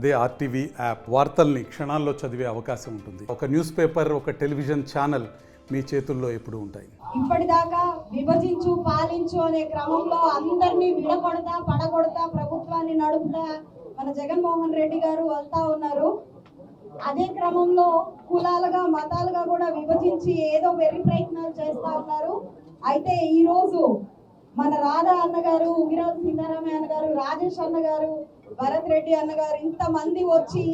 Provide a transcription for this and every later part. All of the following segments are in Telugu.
అదే ఆర్టీవీ యాప్ వార్తల్ని క్షణాల్లో చదివే అవకాశం ఉంటుంది. ఒక న్యూస్ పేపర్, ఒక టెలివిజన్ ఛానల్ మీ చేతుల్లో ఎప్పుడూ ఉంటాయి. ఇప్పటిదాకా విభజించు పాలించు అనే క్రమంలో అందరినీ విడగొడతా పడగొడతా ప్రభుత్వాన్ని నడుపుతా మన జగన్మోహన్ రెడ్డి గారు వెళ్తా ఉన్నారు. అదే క్రమంలో కులాలుగా మతాలుగా కూడా విభజించి ఏదో వెర్రి ప్రయత్నాలు చేస్తా ఉన్నారు. అయితే ఈ రోజు మన రాధా అన్నగారు, ఉగిరాజు సీతారామయ్య అన్నగారు, రాజేష్ అన్నగారు, భరత్ రెడ్డి అన్నగారు ఇంతమంది వచ్చి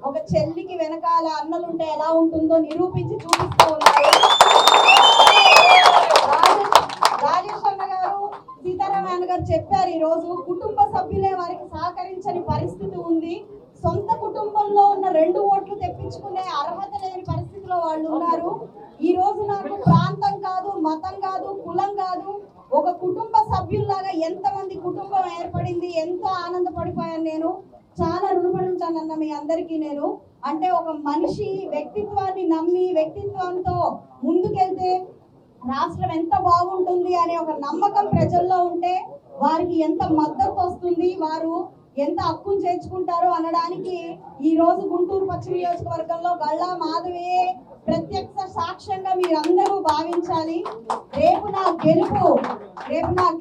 ఒక చెల్లికి వెనకాల అన్నలుంటే ఎలా ఉంటుందో నిరూపించి చూపిస్తూ ఉన్నారు. రాజేష్ అన్నగారు, సీతారామయ్య అన్నగారు చెప్పారు, ఈ రోజు కుటుంబ సభ్యులే వారికి సహకరించని పరిస్థితి ఉంది. సొంత కుటుంబంలో ఉన్న 2 ఓట్లు తెప్పించుకునే అర్హత లేని పరిస్థితిలో వాళ్ళు ఉన్నారు. ఈ రోజు నాకు ప్రాంతం కాదు, మతం కాదు, కులం కాదు, ఒక కుటుంబ సభ్యుల్లాగా ఎంతమంది కుటుంబం ఏర్పడింది, ఎంతో ఆనందపడిపోయాను. నేను చాలా రుణపడి ఉంటానన్న మీ అందరికీ. నేను అంటే ఒక మనిషి వ్యక్తిత్వాన్ని నమ్మి వ్యక్తిత్వంతో ముందుకెళ్తే రాష్ట్రం ఎంత బాగుంటుంది అనే ఒక నమ్మకం ప్రజల్లో ఉంటే వారికి ఎంత మద్దతు వస్తుంది, వారు ఎంత హక్కును చేర్చుకుంటారు అనడానికి ఈ రోజు గుంటూరు పశ్చిమ నియోజకవర్గంలో గల్లా మాధవే ప్రత్యక్ష సాక్ష్యంగా మీరందరూ భావించాలి. రేపు నా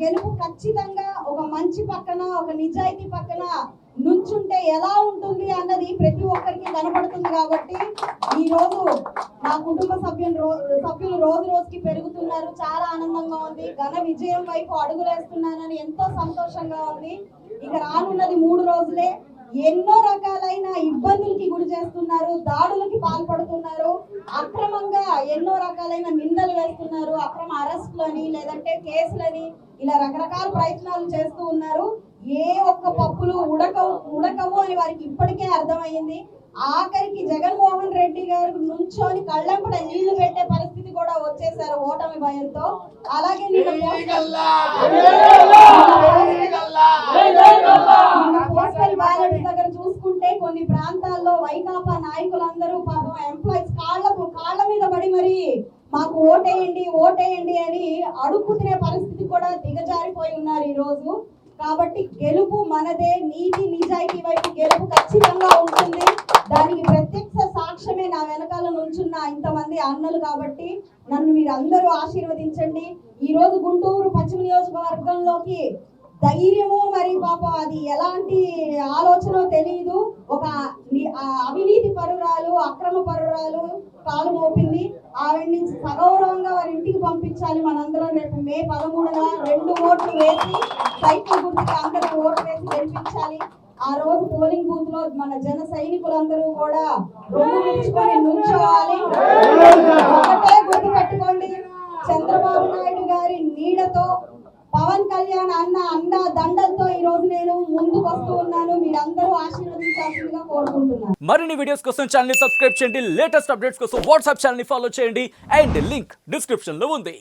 గెలుపు ఖచ్చితంగా ఒక మంచి పక్కన, ఒక నిజాయితీ పక్కన నుంచుంటే ఎలా ఉంటుంది అన్నది ప్రతి ఒక్కరికి కనపడుతుంది. కాబట్టి ఈ రోజు నా కుటుంబ సభ్యులు రోజు రోజుకి పెరుగుతున్నారు. చాలా ఆనందంగా ఉంది. ఘన విజయం వైపు అడుగులేస్తున్నానని ఎంతో సంతోషంగా ఉంది. ఇక రానున్నది 3 రోజులే. ఎన్నో రకాలైన ఇబ్బందులకి గురి చేస్తున్నారు, దాడులకి పాల్పడుతున్నారు, అక్రమంగా ఎన్నో రకాలైన నిందలు వేస్తున్నారు, అక్రమ అరెస్టులని లేదంటే కేసులని ఇలా రకరకాల ప్రయత్నాలు చేస్తూ ఉన్నారు. ఏ ఒక్క పప్పులు ఉడకవు అని వారికి ఇప్పటికే అర్థమైంది. ఆఖరికి జగన్మోహన్ రెడ్డి గారు నుంచొని కళ్ళంపడ నీళ్లు పెట్టే పరిస్థితి కూడా వచ్చేసారు ఓటమి భయంతో. అలాగే పోస్టల్ బ్యాలెట్స్ దగ్గర చూసుకుంటే కొన్ని ప్రాంతాల్లో వైకాపా నాయకులందరూ పాపం ఎంప్లాయీస్ కాళ్ళ మీద పడి మరి మాకు ఓటేయండి అని అడుగు తినే పరిస్థితి కూడా దిగజారిపోయి ఉన్నారు ఈ రోజు. కాబట్టి గెలుపు మనదే. నీతి నిజాయితీ వైపు గెలుపు ఖచ్చితంగా ఉంటుంది. దానికి ప్రత్యక్ష సాక్ష్యమే నా వెనకాల నుంచున్న ఇంతమంది అన్నలు. కాబట్టి నన్ను మీరు అందరూ ఆశీర్వదించండి. ఈ రోజు గుంటూరు పశ్చిమ నియోజకవర్గంలోకి ధైర్యము మరి పాపం అది ఎలాంటి ఆలోచన తెలియదు, ఒక అవినీతి పరురాలు, అక్రమ పరురాలు కాలు మోపింది. ఆవిడ్ని సగౌరవంగా వారి ఇంటికి పంపించాలి. మనందరం రేపు మే 13న 2 ఓట్లు వేసి సైకిల్ గుర్తుకి అందరూ ఓట్లు వేసి గెలిపించాలి. ఆ రోజు పోలింగ్ బూత్ లో మన జన సైనికులందరూ కూడా రొమ్ము నిల్చుకొని నుంచోవాలి. ఒకటే గుర్తు పెట్టుకోండి, చంద్రబాబు నాయుడు గారి నీడతో పవన్ కళ్యాణ్ అన్న దండలతో ఈ రోజు నేను ముందుకు వస్తూ ఉన్నాను. మీరందరూ ఆశీర్వదించాల్సిందిగా కోరుకుంటున్నాను. మరిన్ని వీడియోస్ కోసం ఛానల్ ని సబ్స్క్రైబ్ చేయండి. లేటెస్ట్ అప్డేట్స్ కోసం వాట్సాప్ ఛానల్ ని ఫాలో చేయండి. అండ్ లింక్ డిస్క్రిప్షన్ లో ఉంది.